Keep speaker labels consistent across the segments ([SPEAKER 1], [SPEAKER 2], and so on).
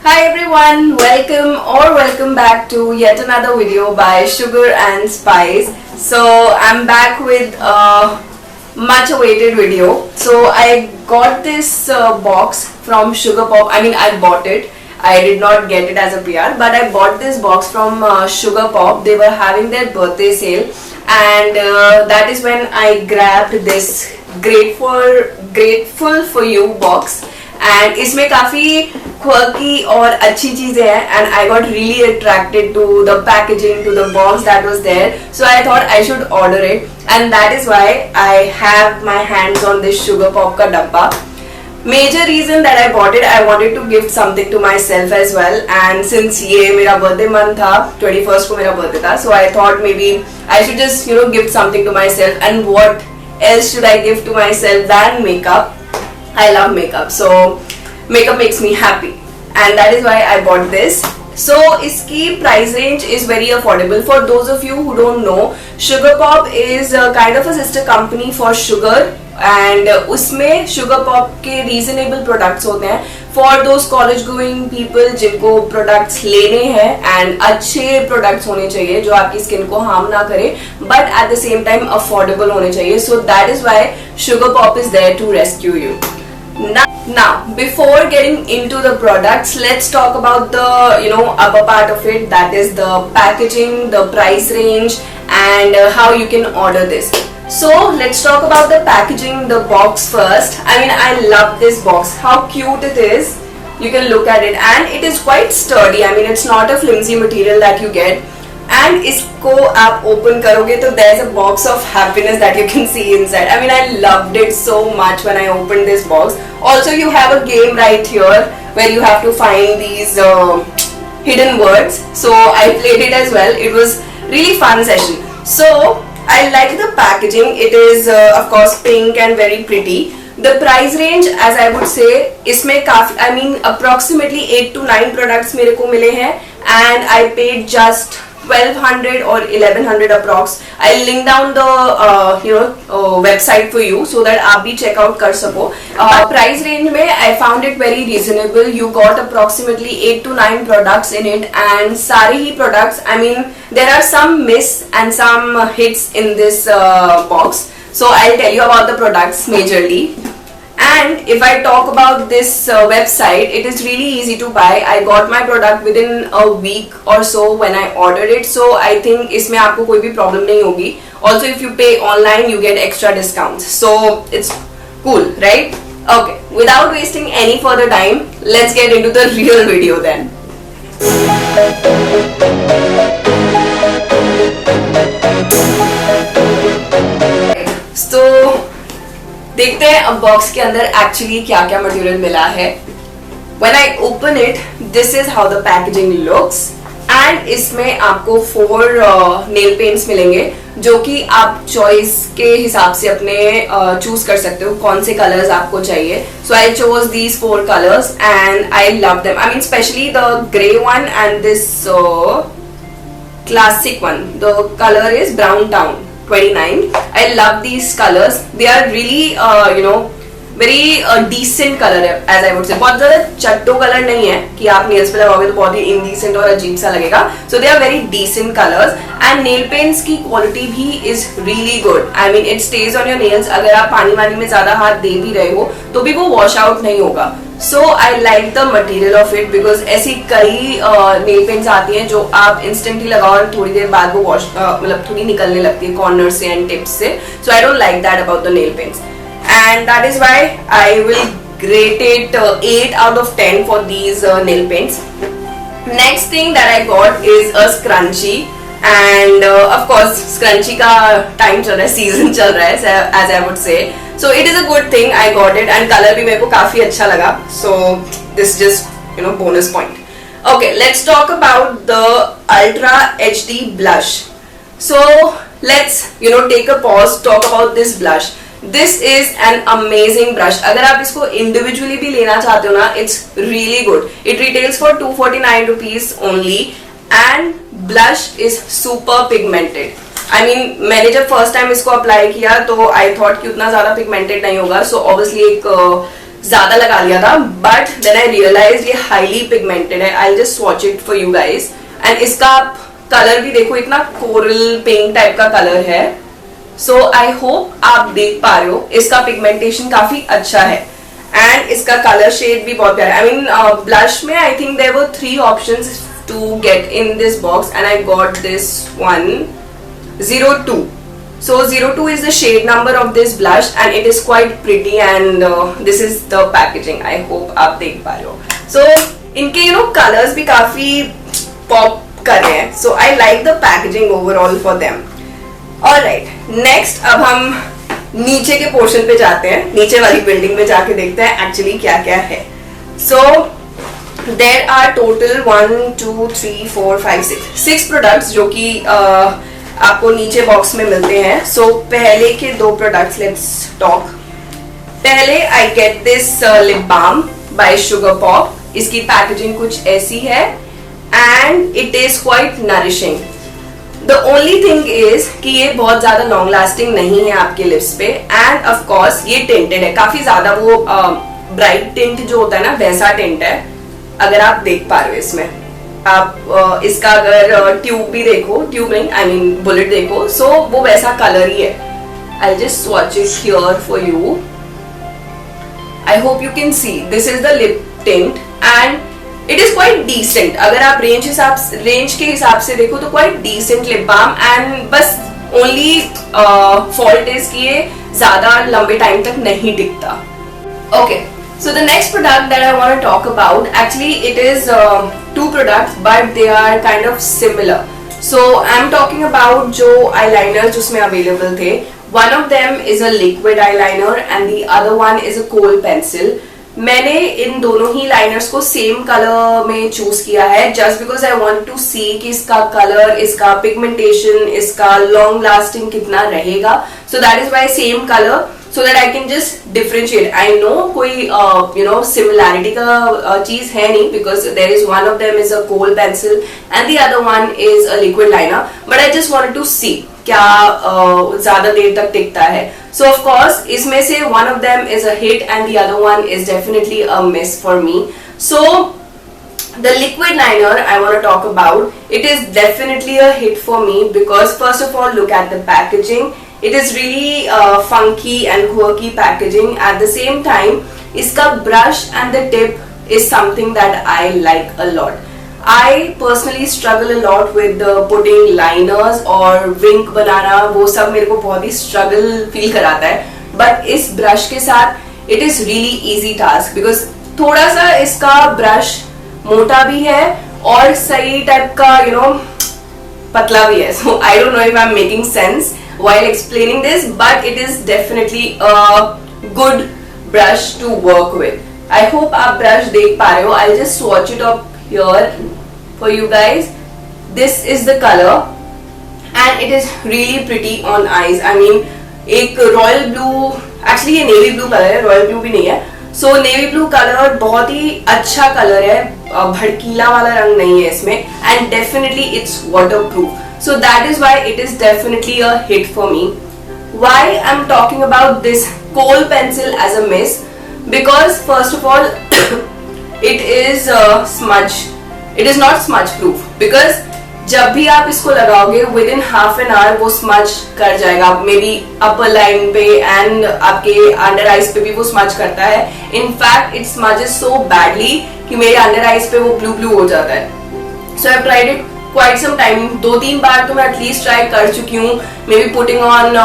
[SPEAKER 1] Hi everyone, welcome back to yet another video by Sugar and Spice. So I'm back with a much awaited video. So I got this box from Sugar Pop. I bought it. I did not get it as a PR, but I bought this box from Sugar Pop. They were having their birthday sale, and that is when I grabbed this grateful for you box. And इसमें काफी quirky और अच्छी चीजें हैं, and I got really attracted to the packaging, to the box that was there. So I thought I should order it, and that is why I have my hands on this Sugar Pop का डब्बा. Major reason that I bought it, I wanted to gift something to myself as well. And since ये मेरा birthday month था, 21st को मेरा birthday था, so I thought maybe I should just gift something to myself. And what else should I give to myself than makeup? I love makeup, so makeup makes me happy, and that is why I bought this. So इसकी price range is very affordable. For those of you who don't know, Sugar Pop is a kind of a sister company for Sugar, and उसमें Sugar Pop के reasonable products होते हैं for those college going people जिनको products लेने हैं, and अच्छे products होने चाहिए जो आपकी skin को harm ना करे, but at the same time affordable होने चाहिए. So that is why Sugar Pop is there to rescue you. Now, before getting into the products, let's talk about the upper part of it, that is the packaging, the price range, and how you can order this. So let's talk about the packaging, the box first. I love this box, how cute it is. You can look at it, and it is quite sturdy. It's not a flimsy material that you get. And इसको आप open करोगे तो there's a box of happiness that you can see inside. I loved it so much when I opened this box. Also, you have a game right here where you have to find these hidden words. So I played it as well. It was really fun session. So I like the packaging. It is of course pink and very pretty. The price range, as I would say, इसमें काफी approximately 8 to 9 products मेरे को मिले हैं, and I paid just 1200 or 1100 approx. I'll link down the website for you so that आप भी check out कर सको. Price range में I found it very reasonable. You got approximately 8 to 9 products in it, and सारे ही products, there are some miss and some hits in this box. So I'll tell you about the products majorly. And if I talk about this website, it is really easy to buy. I got my product within a week or so when I ordered it. So I think इसमें आपको कोई भी problem नहीं होगी. Also, if you pay online, you get extra discounts. So it's cool, right? Okay, without wasting any further time, let's get into the real video then. So देखते हैं अब box के अंदर एक्चुअली क्या क्या मटेरियल मिला है. When I open it, this is how the packaging looks, and इसमें आपको 4 नेल पेंट्स मिलेंगे जो कि आप चॉइस के हिसाब से अपने चूज कर सकते हो कौन से कलर्स आपको चाहिए. So I chose these 4 colors and I love them. Especially the grey one and this classic one. The color is Brown Town 29. I love these colors. They are really very decent color है, as I would say. बहुत ज़्यादा चट्टो colour नहीं है कि आप nails पे लगाओगे तो बहुत ही indecent और अजीब सा लगेगा. So they are very decent colors, and nail paints की quality भी is really good. It stays on your nails. अगर आप पानी वानी में ज़्यादा हाथ दे भी रहे हो तो भी वो wash out नहीं होगा. So I like the material of it because ऐसी कई nail paints आती हैं जो आप instantly लगाओ और थोड़ी देर बाद वो wash थोड़ी निकलने लगती है corners से and tips से. So I don't like that about the nail paints, and that is why I will rate it 8 out of 10 for these nail paints. Next thing that I got is a scrunchie, and of course scrunchie का time चल रहा है, season चल रहा है, as I would say. So it is a good thing I got it, and color भी मेरे को काफी अच्छा लगा. So this is just bonus point. Okay, let's talk about the Ultra HD blush. So let's take a pause, talk about this blush. This is an amazing brush. अगर आप इसको individually भी लेना चाहते हो ना, it's really good. It retails for 249 rupees only, and blush is super pigmented. मैंने जब फर्स्ट टाइम इसको अप्लाई किया तो आई थॉट कि उतना ज्यादा पिगमेंटेड नहीं होगा. सो ऑब्वियसली एक ज्यादा लगा लिया था, बट देन आई रियलाइज ये हाईली पिगमेंटेड है. I just swatch it for you guys. And इसका कलर भी देखो, इतना कोरल पिंक टाइप का कलर है. सो आई होप आप देख पा रहे हो, इसका पिगमेंटेशन काफी अच्छा है एंड इसका कलर शेड भी बहुत प्यारा है. आई मीन ब्लश में I think there were 3 options to get in this box and I got this one 02. So 02 is the shade number of this blush and it is quite pretty and this is the packaging. I hope आप देख पा रहे हो. So इनके colors भी काफी pop कर रहे हैं. So I like the packaging overall for them. Alright, next अब हम नीचे के पोर्शन पे जाते हैं. नीचे वाली बिल्डिंग में जाके देखते हैं एक्चुअली क्या क्या है. So there are total 1 2 3 4 5 6 products जो कि आपको नीचे बॉक्स में मिलते हैं. सो पहले के 2 प्रोडक्ट्स लेट्स टॉक. पहले I get this lip balm by Sugar Pop. इसकी पैकेजिंग कुछ ऐसी है and it is quite nourishing. The only thing is कि ये बहुत ज्यादा लॉन्ग लास्टिंग नहीं है आपके लिप्स पे एंड ऑफ कोर्स ये टिंटेड है. काफी ज्यादा वो ब्राइट टिंट जो होता है ना वैसा टिंट है. अगर आप देख पा रहे हो इसमें, आप इसका अगर ट्यूब भी देखो, ट्यूब नहीं आई मीन बुलेट देखो, सो वो वैसा कलर ही है. I just swatch it here for you. I hope you can see this is the lip tint and it is quite decent. अगर आप रेंज के हिसाब से देखो तो quite decent lip balm and बस ओनली फॉल्ट इज कि ये ज्यादा लंबे टाइम तक नहीं टिकता. Okay, so the next product that I want to talk about, actually it is 2 products but they are kind of similar. So I'm talking about जो eyeliners जिसमें available थे. One of them is a liquid eyeliner and the other one is a kohl pencil. मैंने इन दोनों ही liners को same colour में choose किया है just because I want to see कि इसका कलर, इसका पिगमेंटेशन, इसका लॉन्ग लास्टिंग कितना रहेगा. So that is why same color, so that I can just differentiate. I know कोई similarity का चीज है नहीं because there is one of them is a kohl pencil and the other one is a liquid liner, but I just wanted to see क्या ज्यादा देर तक टिकता है. So of course इसमें से one of them is a hit and the other one is definitely a miss for me. So the liquid liner I want to talk about, it is definitely a hit for me because first of all look at the packaging. It is really funky and quirky packaging. At the same time, इसका brush and the tip is something that I like a lot. I personally struggle a lot with putting liners और wink बनाना, वो सब मेरे को बहुत ही struggle feel कराता है. But इस brush के साथ it is really easy task because थोड़ा सा इसका brush मोटा भी है और सही टाइप का पतला भी है. So I don't know if I'm making sense while explaining this, but it is definitely a good brush to work with. I hope आप brush देख पा रहे हो. I'll just swatch it up here for you guys. This is the color and it is really pretty on eyes. I mean एक royal blue, actually ये navy blue color है, royal blue भी नहीं है. So navy blue color बहुत ही अच्छा color है, भड़कीला वाला रंग नहीं है इसमें and definitely it's waterproof. So that is why it is definitely a hit for me. Why I'm talking about this kohl pencil as a miss? Because first of all, it is smudge. It is not smudge proof. Because जब भी आप इसको लगाओगे within half an hour वो smudge कर जाएगा. Maybe upper line पे and आपके under eyes पे भी वो smudge करता है. In fact, it smudges so badly कि मेरे under eyes पे वो blue हो जाता है. So I've tried it quite some time. 2-3 बार तो मैं at least try कर चुकी हूँ. Maybe putting on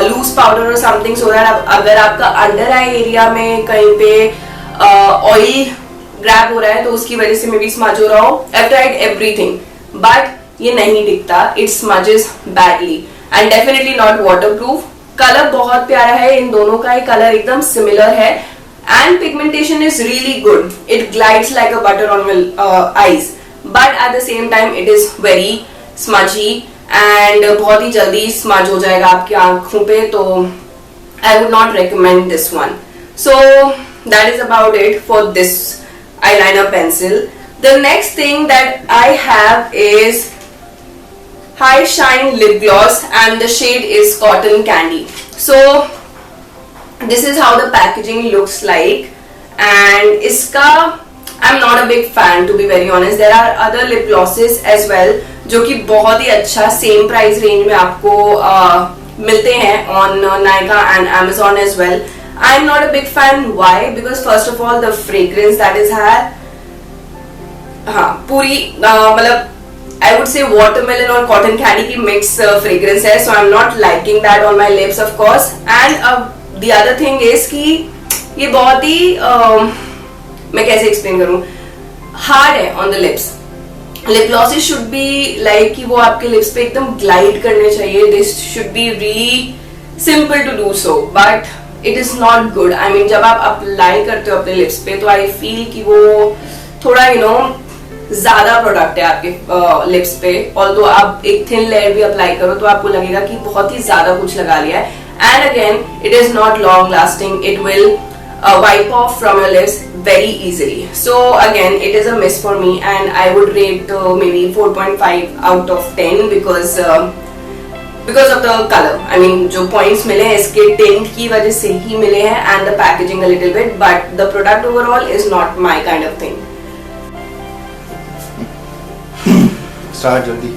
[SPEAKER 1] loose powder or something so that अगर आपका under eye area में कहीं पे oil grab हो रहा है तो उसकी वजह से maybe smudge हो रहा हो. I've tried everything, but ये नहीं दिखता. It smudges badly and definitely not waterproof. Colour बहुत प्यारा है, इन दोनों का ही कलर एकदम सिमिलर है and pigmentation is really good. It glides like a butter on your eyes. But at the same time it is very smudgy and बहुत ही जल्दी smudge हो जाएगा आपकी आंखों पे, तो I would not recommend this one. So that is about it for this eyeliner pencil. The next thing that I have is High Shine Lip Gloss and the shade is Cotton Candy. So this is how the packaging looks like. And iska I'm not a big fan, to be very honest. There are other lip glosses as well जो कि बहुत ही अच्छा same price range में आपको मिलते हैं on Nykaa and Amazon as well. I'm not a big fan. Why? Because first of all the fragrance that is here, हाँ पूरी मतलब I would say watermelon और cotton candy की mix fragrance है, so I'm not liking that on my lips of course. And the other thing is कि ये बहुत ही मैं कैसे एक्सप्लेन करूँ, हार्ड है on the lips. Lip glosses should be like कि वो आपके लिप्स पे एकदम ग्लाइड करने चाहिए. This should be really simple to do so, but it is not good. I mean जब आप अप्लाई करते हो अपने लिप्स पे तो आई फील कि वो थोड़ा ज्यादा प्रोडक्ट है आपके लिप्स पे. ऑल्दो आप एक थिन लेयर भी अप्लाई करो तो आपको लगेगा कि बहुत ही ज्यादा कुछ लगा लिया है. And again it is not long lasting. It will wipe off from your lips very easily. So again it is a miss for me, and I would rate maybe 4.5 out of 10 because of the color. I mean जो points मिले हैं इसके tint की वजह से ही मिले हैं, and the packaging a little bit, but the product overall is not my kind of thing.
[SPEAKER 2] Start jaldi.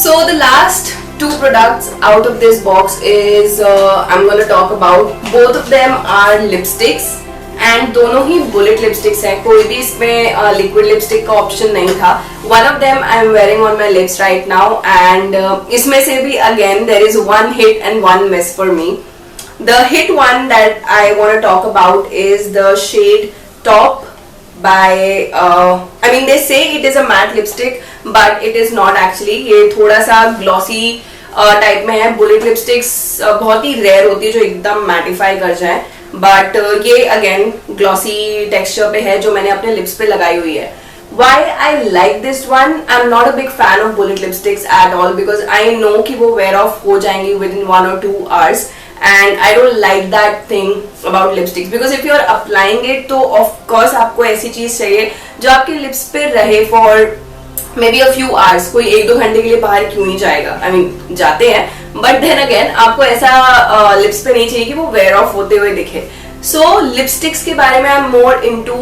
[SPEAKER 1] So the last two products out of this box is I'm going to talk about. Both of them are lipsticks and दोनों ही bullet lipsticks हैं. कोई भी इसमें liquid lipstick का option नहीं था. One of them I am wearing on my lips right now, and इसमें से भी again there is one hit and one miss for me. The hit one that I want to talk about is the shade Top by I mean they say it is a matte lipstick but it is not actually. ये थोड़ा सा glossy type में है. Bullet lipsticks बहुत ही rare होती है जो एकदम मैटिफाई कर जाए, बट ये अगेन ग्लॉसी टेक्सचर पे है जो मैंने अपने लिप्स पे लगाई हुई है. Why I like this one? I'm not a big fan of bullet lipsticks at all because I know कि वो wear off हो जाएंगी within 1 or 2 hours, and I don't like that thing about lipsticks because if you are applying it तो of course आपको ऐसी चीज चाहिए जो आपके लिप्स पे रहे for maybe a few hours. कोई 1-2 घंटे के लिए बाहर क्यों नहीं जाएगा. I mean जाते हैं, but then again आपको ऐसा लिप्स पे नहीं चाहिए कि वो wear off होते हुए दिखे. So लिपस्टिक्स के बारे में I'm more into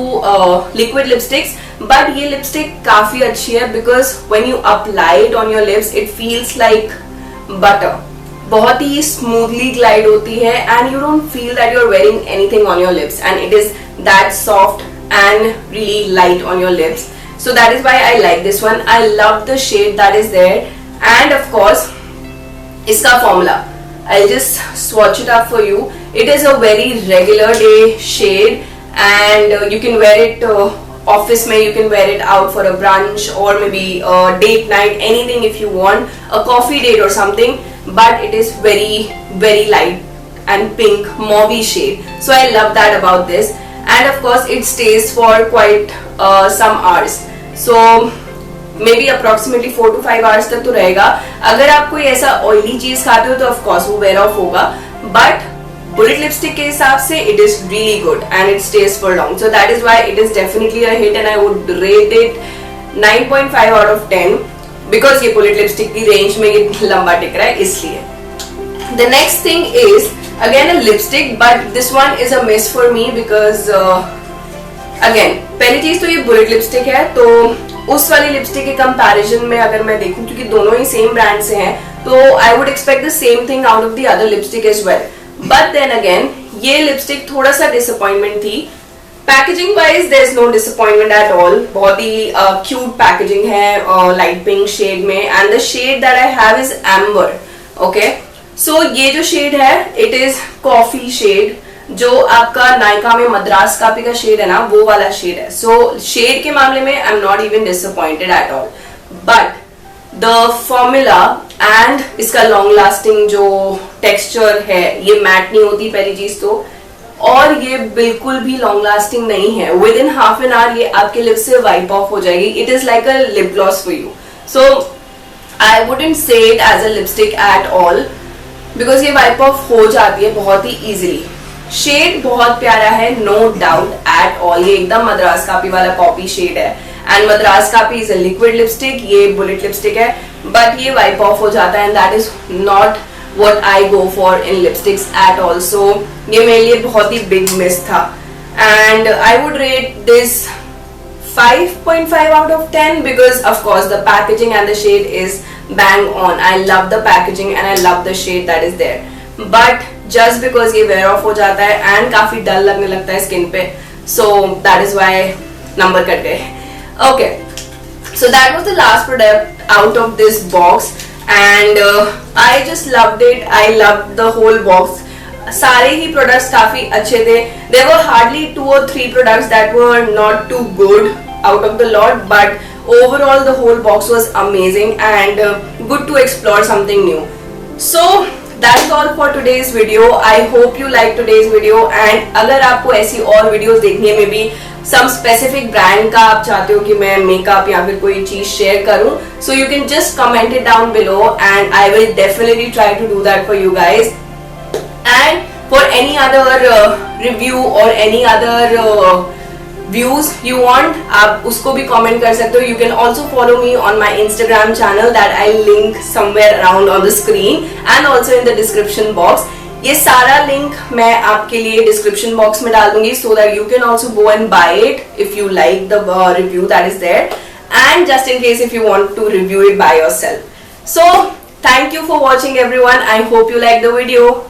[SPEAKER 1] liquid lipsticks, but ये लिपस्टिक काफी अच्छी है because when you apply it on your lips it feels like butter. बहुत ही smoothly glide होती है and you don't feel that you're wearing anything on your lips, and it is that soft and really light on your lips. So that is why I like this one. I love the shade that is there, and of course इसका formula. I'll just swatch it up for you. It is a very regular day shade, and you can wear it office में, you can wear it out for a brunch or maybe a date night, anything if you want, a coffee date or something. But it is very light and pink mauvey shade. So I love that about this, and of course it stays for quite some hours. So maybe approximately 4 to 5 hours तक तो रहेगा. अगर आप कोई ऐसा oily चीज खाते हो तो ऑफ कोर्स वो वेयर ऑफ होगा, बट बुलेट लिपस्टिक के हिसाब से it is really good and it stage for long. So that is why it is definitely a hit, and I would rate it 9.5 out of 10 because ये bullet lipstick की range में ये लंबा टिक रहा है इसलिए. The next thing is again a lipstick, but this one is a miss for me because again पहली चीज तो ये बुलेट लिपस्टिक है, तो उस वाली लिपस्टिक के कंपैरिजन में अगर मैं देखूं क्योंकि दोनों ही सेम ब्रांड से हैं तो I would expect the same thing out of the other lipstick as well. But then again ये लिपस्टिक थोड़ा सा डिसअपॉइंटमेंट थी. Packaging wise there is no disappointment at all. बहुत ही क्यूट पैकेजिंग है लाइट पिंक शेड में, and the shade that I have is amber. Okay, so ये जो शेड है इट इज कॉफी शेड, जो आपका नायका में मद्रास कापी का शेड है ना वो वाला शेड है. सो शेड के मामले में I am not even disappointed at all, but the formula and इसका लॉन्ग लास्टिंग जो टेक्सचर है, ये मैट नहीं होती पहली चीज तो, और ये बिल्कुल भी लॉन्ग लास्टिंग नहीं है. Within half an hour ये आपके लिप्स से वाइप ऑफ हो जाएगी. It is like a lip gloss for you. So I wouldn't say it as a lipstick at all because ये वाइप ऑफ हो जाती है बहुत ही इजिली. शेड बहुत प्यारा है, नो डाउट एट ऑल. ये एकदम मद्रास कापी वाला कॉपी शेड है, and Madras copy is a liquid lipstick, ये बुलेट लिपस्टिक है, बट ये वाइप ऑफ हो जाता है and that is not what I go for in lipsticks at all. So ये मेरे लिए बहुत ही big miss था, and I would rate this 5.5 out of 10 because of course the packaging and the shade is bang on. I love the packaging and I love the shade that is there, but just because ये wear off हो जाता है and काफी dull लगने लगता है skin पे, so that is why number cut गए. Okay, so that was the last product out of this box, and I just loved it. I loved the whole box. सारे ही products काफी अच्छे थे. There were hardly 2 or 3 products that were not too good out of the lot, but overall the whole box was amazing and good to explore something new. So that's all for today's video. I hope you like today's video, and अगर आपको ऐसी और videos देखनी है, maybe some specific brand का आप चाहते हो कि मैं makeup या फिर कोई चीज share करूं, so you can just comment it down below and I will definitely try to do that for you guys. And for any other review or any other views you want, आप उसको भी comment कर सकते हो. You can also follow me on my Instagram channel that I'll link somewhere around on the screen and also in the description box. ये सारा link मैं आपके लिए description box में डाल दूंगी, so that you can also go and buy it if you like the review that is there, and just in case if you want to review it by yourself. So thank you for watching everyone. I hope you like the video.